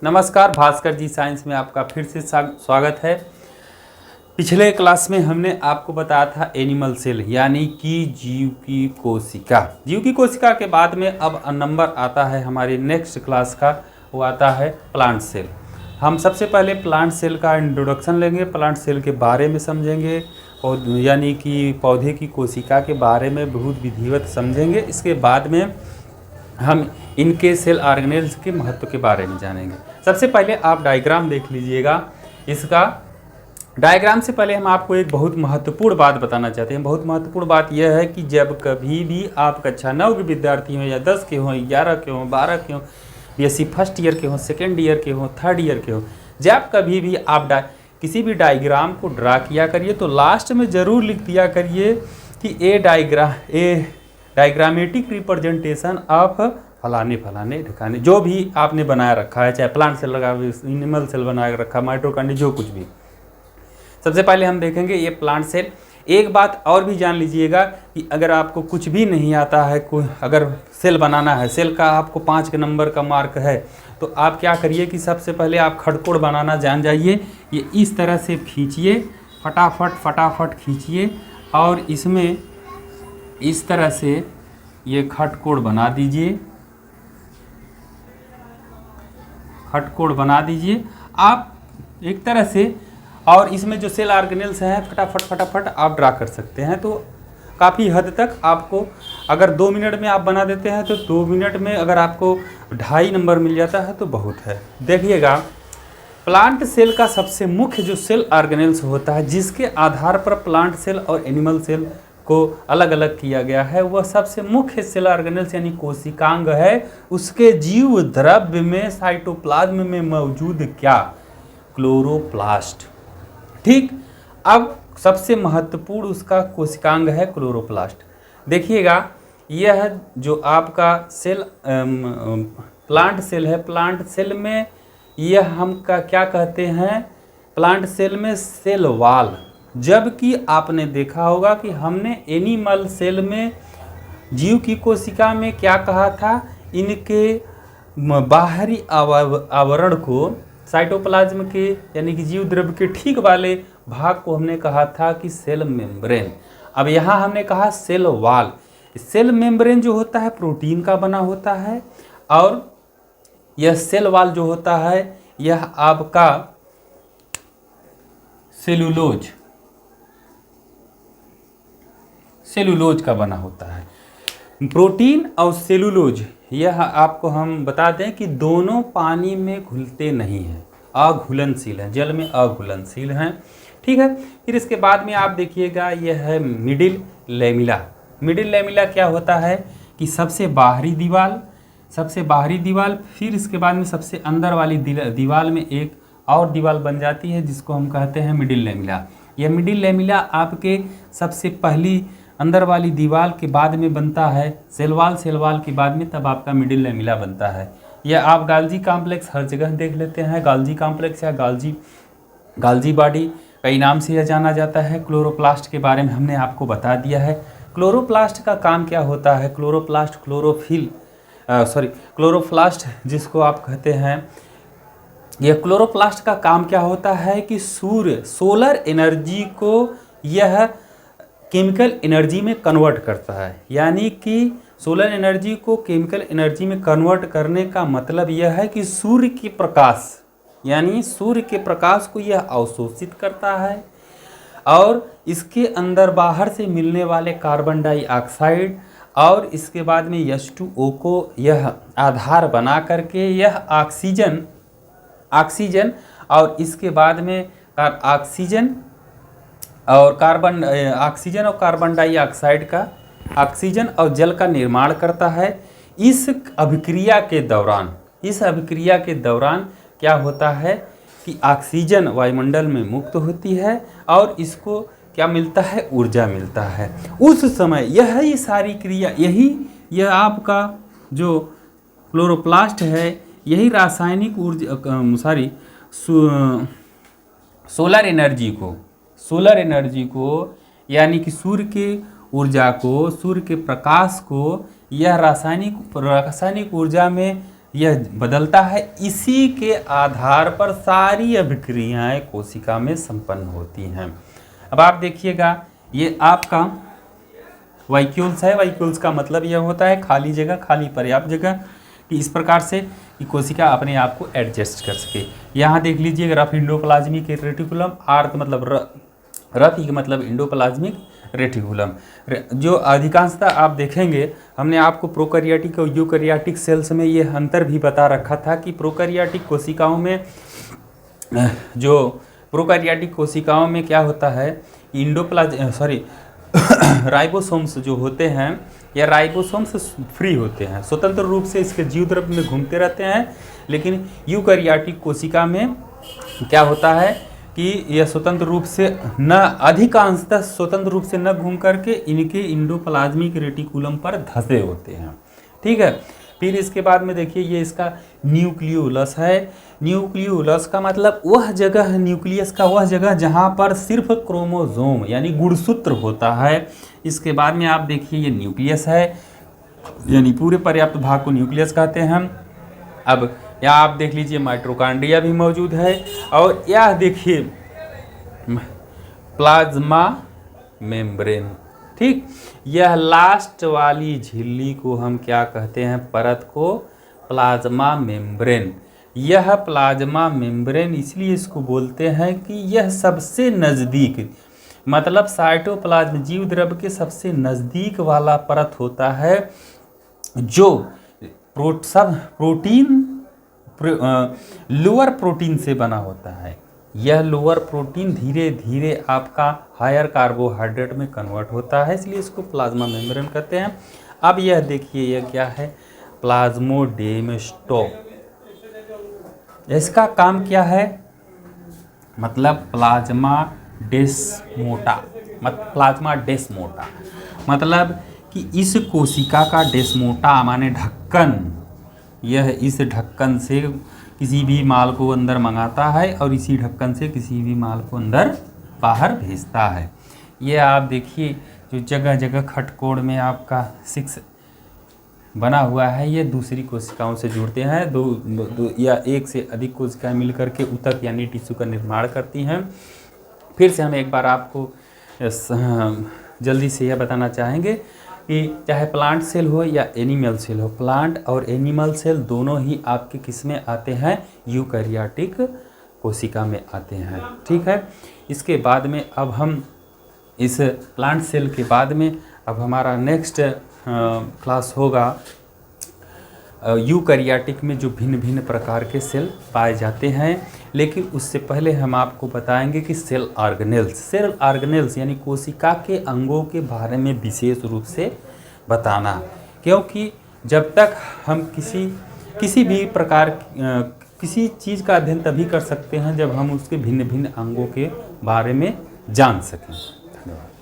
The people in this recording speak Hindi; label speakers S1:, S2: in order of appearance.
S1: नमस्कार, भास्कर जी साइंस में आपका फिर से स्वागत है। पिछले क्लास में हमने आपको बताया था एनिमल सेल यानी कि जीव की कोशिका। जीव की कोशिका के बाद में अब नंबर आता है हमारी नेक्स्ट क्लास का, वो आता है प्लांट सेल। हम सबसे पहले प्लांट सेल का इंट्रोडक्शन लेंगे, प्लांट सेल के बारे में समझेंगे और यानी कि पौधे की कोशिका के बारे में बहुत विधिवत समझेंगे। इसके बाद में हम इनके सेल ऑर्गेनेल्स के महत्व के बारे में जानेंगे। सबसे पहले आप डायग्राम देख लीजिएगा। इसका डायग्राम से पहले हम आपको एक बहुत महत्वपूर्ण बात बताना चाहते हैं। बहुत महत्वपूर्ण बात यह है कि जब कभी भी आप कक्षा 9 के विद्यार्थी हों या 10 के हों, 11 के हों, 12 के हों, BSc फर्स्ट ईयर के हों, सेकेंड ईयर के हों, थर्ड ईयर के हों, जब कभी भी आप किसी भी डायग्राम को ड्रा किया करिए तो लास्ट में ज़रूर लिख दिया करिए कि ए डायग्रामेटिक रिप्रेजेंटेशन ऑफ फलाने फलाने ठिकाने, जो भी आपने बनाया रखा है, चाहे प्लांट सेल लगा, एनिमल सेल बना रखा, माइटोकॉन्ड्रिया, जो कुछ भी। सबसे पहले हम देखेंगे ये प्लांट सेल। एक बात और भी जान लीजिएगा कि अगर आपको कुछ भी नहीं आता है, अगर सेल बनाना है, सेल का आपको 5 के नंबर का मार्क है, तो आप क्या करिए कि सबसे पहले आप खटकोड़ बनाना जान जाइए। ये इस तरह से खींचिए, फटाफट खींचिए और इसमें इस तरह से ये खटकोड़ बना दीजिए। खटकोड़ बना दीजिए आप एक तरह से, और इसमें जो सेल ऑर्गेनेल्स हैं फटाफट आप ड्रा कर सकते हैं। तो काफ़ी हद तक आपको, अगर 2 मिनट में आप बना देते हैं तो 2 मिनट में अगर आपको 2.5 नंबर मिल जाता है तो बहुत है। देखिएगा, प्लांट सेल का सबसे मुख्य जो सेल ऑर्गेनेल्स होता है, जिसके आधार पर प्लांट सेल और एनिमल सेल को अलग अलग किया गया है, वह सबसे मुख्य सेल ऑर्गेनेल्स यानी कोशिकांग है। उसके जीव द्रव्य में, साइटोप्लाज्म में मौजूद क्या? क्लोरोप्लास्ट। ठीक, अब सबसे महत्वपूर्ण उसका कोशिकांग है क्लोरोप्लास्ट। देखिएगा, यह जो आपका सेल प्लांट सेल है, प्लांट सेल में यह हम क्या कहते हैं? प्लांट सेल में सेल वाल। जबकि आपने देखा होगा कि हमने एनिमल सेल में, जीव की कोशिका में क्या कहा था? इनके बाहरी आवरण को, साइटोप्लाज्म के यानी कि जीव द्रव्य के ठीक वाले भाग को हमने कहा था कि सेल मेम्ब्रेन। अब यहाँ हमने कहा सेल वाल। सेल मेम्ब्रेन जो होता है प्रोटीन का बना होता है, और यह सेल वाल जो होता है यह आपका सेलुलोज का बना होता है। प्रोटीन और सेलुलोज, यह आपको हम बता दें कि दोनों पानी में घुलते नहीं हैं, अघुलनशील हैं, जल में अघुलनशील हैं। ठीक है, फिर इसके बाद में आप देखिएगा यह है मिडिल लेमिला। मिडिल लेमिला क्या होता है कि सबसे बाहरी दीवार, फिर इसके बाद में सबसे अंदर वाली दीवार में एक और दीवार बन जाती है जिसको हम कहते हैं मिडिल लेमिला। यह मिडिल लेमिला आपके सबसे पहली अंदर वाली दीवार के बाद में बनता है सेल वाल के बाद में, तब आपका मिडिल लेमिला बनता है। यह आप गाल्जी कॉम्प्लेक्स हर जगह देख लेते हैं, गाल्जी कॉम्प्लेक्स या गाल्जी बॉडी, कई नाम से यह जाना जाता है। क्लोरोप्लास्ट के बारे में हमने आपको बता दिया है। क्लोरोप्लास्ट का काम क्या होता है? क्लोरोप्लास्ट जिसको आप कहते हैं, यह क्लोरोप्लास्ट का काम क्या होता है कि सोलर एनर्जी को यह केमिकल एनर्जी में कन्वर्ट करता है। यानी कि सोलर एनर्जी को केमिकल एनर्जी में कन्वर्ट करने का मतलब यह है कि सूर्य के प्रकाश को यह अवशोषित करता है, और इसके अंदर बाहर से मिलने वाले कार्बन डाइऑक्साइड और इसके बाद में H2O को यह आधार बना करके यह ऑक्सीजन और इसके बाद में ऑक्सीजन और कार्बन डाइऑक्साइड का, ऑक्सीजन और जल का निर्माण करता है। इस अभिक्रिया के दौरान क्या होता है कि ऑक्सीजन वायुमंडल में मुक्त होती है और इसको क्या मिलता है? ऊर्जा मिलता है। उस समय यही सारी क्रिया, यह आपका जो क्लोरोप्लास्ट है, यही रासायनिक ऊर्जा सोलर एनर्जी को यानी कि सूर्य के ऊर्जा को, सूर्य के प्रकाश को यह रासायनिक ऊर्जा में यह बदलता है, इसी के आधार पर सारी अभिक्रियाएं कोशिका में संपन्न होती हैं। अब आप देखिएगा, ये आपका वैक्यूल्स है। वैक्यूल्स का मतलब यह होता है खाली जगह, खाली पर्याप्त जगह, कि इस प्रकार से कि कोशिका अपने आप को एडजस्ट कर सके। यहाँ देख लीजिए रफ इंडोप्लाज्मिक रेटिकुलम, आर्क मतलब रफ का मतलब इंडोप्लाज्मिक रेटिकुलम। जो अधिकांशतः आप देखेंगे, हमने आपको प्रोकैरियोटिक और यूकैरियोटिक सेल्स में ये अंतर भी बता रखा था कि प्रोकैरियोटिक कोशिकाओं में क्या होता है, राइबोसोम्स जो होते हैं, या राइबोसोम्स फ्री होते हैं, स्वतंत्र रूप से इसके जीव द्रव्य में घूमते रहते हैं। लेकिन यूकैरियोटिक कोशिका में क्या होता है कि यह स्वतंत्र रूप से न, अधिकांशतः स्वतंत्र रूप से न घूम करके इनके इंडोप्लाज्मिक रेटिकुलम पर धंसे होते हैं। ठीक है, फिर इसके बाद में देखिए ये इसका न्यूक्लियोलस है। न्यूक्लियोलस का मतलब वह जगह है, न्यूक्लियस का वह जगह जहाँ पर सिर्फ क्रोमोसोम यानी गुणसूत्र होता है। इसके बाद में आप देखिए ये न्यूक्लियस है, यानी पूरे पर्याप्त भाग को न्यूक्लियस कहते हैं। अब यहाँ आप देख लीजिए माइटोकॉन्ड्रिया भी मौजूद है, और यह देखिए प्लाज्मा मेम्ब्रेन। ठीक, यह लास्ट वाली झिल्ली को हम क्या कहते हैं, परत को प्लाज्मा मेम्ब्रेन। यह प्लाज्मा मेम्ब्रेन इसलिए इसको बोलते हैं कि यह सबसे नज़दीक, मतलब साइटोप्लाज्म जीव द्रव्य के सबसे नज़दीक वाला परत होता है, जो लोअर प्रोटीन से बना होता है। यह लोअर प्रोटीन धीरे धीरे आपका हायर कार्बोहाइड्रेट में कन्वर्ट होता है, इसलिए इसको प्लाज्मा मेम्ब्रेन कहते हैं। अब यह देखिए यह क्या है, प्लाज्मोडेमाटा। इसका काम क्या है, मतलब प्लाज्मा डेस्मोटा, मतलब कि इस कोशिका का डेस्मोटा माने ढक्कन, यह इस ढक्कन से किसी भी माल को अंदर मंगाता है और इसी ढक्कन से किसी भी माल को अंदर बाहर भेजता है। ये आप देखिए जो जगह जगह खटकोण में आपका 6 बना हुआ है, ये दूसरी कोशिकाओं से जुड़ते हैं। दो या एक से अधिक कोशिकाएं मिलकर के ऊतक यानी टिश्यू का निर्माण करती हैं। फिर से हम एक बार आपको जल्दी से यह बताना चाहेंगे कि चाहे प्लांट सेल हो या एनिमल सेल हो, प्लांट और एनिमल सेल दोनों ही आपके किस में आते हैं, यूकैरियोटिक कोशिका में आते हैं। ठीक है, इसके बाद में अब हम इस प्लांट सेल के बाद में अब हमारा नेक्स्ट क्लास होगा यूकैरियोटिक में जो भिन्न भिन्न प्रकार के सेल पाए जाते हैं। लेकिन उससे पहले हम आपको बताएंगे कि सेल ऑर्गेनेल्स यानी कोशिका के अंगों के बारे में विशेष रूप से बताना, क्योंकि जब तक हम किसी भी प्रकार किसी चीज़ का अध्ययन तभी कर सकते हैं जब हम उसके भिन्न भिन्न अंगों के बारे में जान सकें। धन्यवाद।